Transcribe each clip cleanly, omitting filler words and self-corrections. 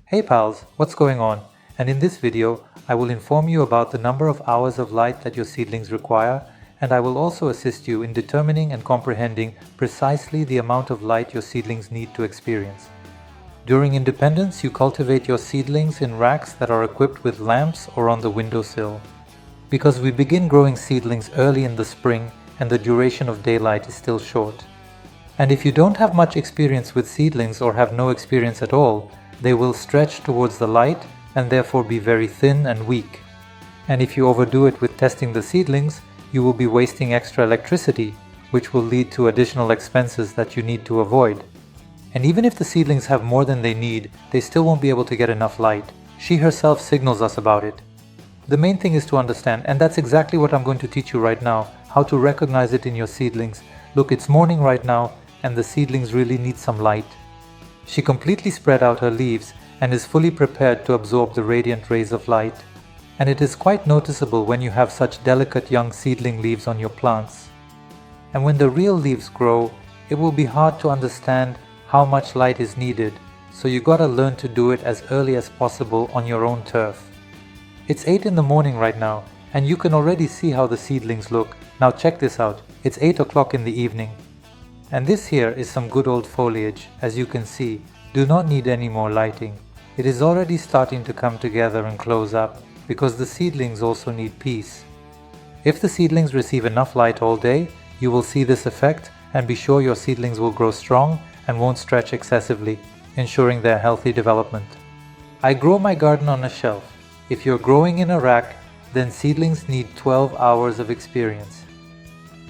Hey pals, what's going on? And in this video, I will inform you about the number of hours of light that your seedlings require, and I will also assist you in determining and comprehending precisely the amount of light your seedlings need to experience. During independence, you cultivate your seedlings in racks that are equipped with lamps or on the windowsill. Because we begin growing seedlings early in the spring and the duration of daylight is still short. And if you don't have much experience with seedlings or have no experience at all, they will stretch towards the light and therefore be very thin and weak. And if you overdo it with testing the seedlings, you will be wasting extra electricity, which will lead to additional expenses that you need to avoid. And even if the seedlings have more than they need, they still won't be able to get enough light. She herself signals us about it. The main thing is to understand, and that's exactly what I'm going to teach you right now, how to recognize it in your seedlings. Look, it's morning right now, and the seedlings really need some light. She completely spread out her leaves and is fully prepared to absorb the radiant rays of light. And it is quite noticeable when you have such delicate young seedling leaves on your plants. And when the real leaves grow, it will be hard to understand how much light is needed, so you gotta learn to do it as early as possible on your own turf. It's 8 in the morning right now, and you can already see how the seedlings look. Now check this out, it's 8 o'clock in the evening. And this here is some good old foliage, as you can see, do not need any more lighting. It is already starting to come together and close up, because the seedlings also need peace. If the seedlings receive enough light all day, you will see this effect and be sure your seedlings will grow strong and won't stretch excessively, ensuring their healthy development. I grow my garden on a shelf. If you're growing in a rack, then seedlings need 12 hours of experience.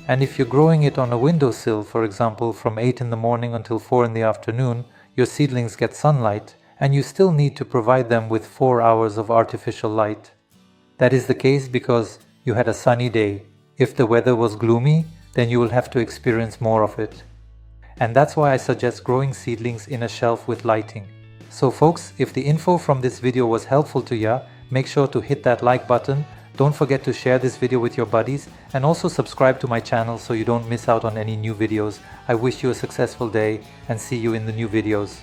And if you're growing it on a windowsill, for example, from 8 in the morning until 4 in the afternoon, your seedlings get sunlight, and you still need to provide them with 4 hours of artificial light. That is the case because you had a sunny day. If the weather was gloomy, then you will have to experience more of it. And that's why I suggest growing seedlings in a shelf with lighting. So folks, if the info from this video was helpful to you, make sure to hit that like button. Don't forget to share this video with your buddies and also subscribe to my channel so you don't miss out on any new videos. I wish you a successful day and see you in the new videos.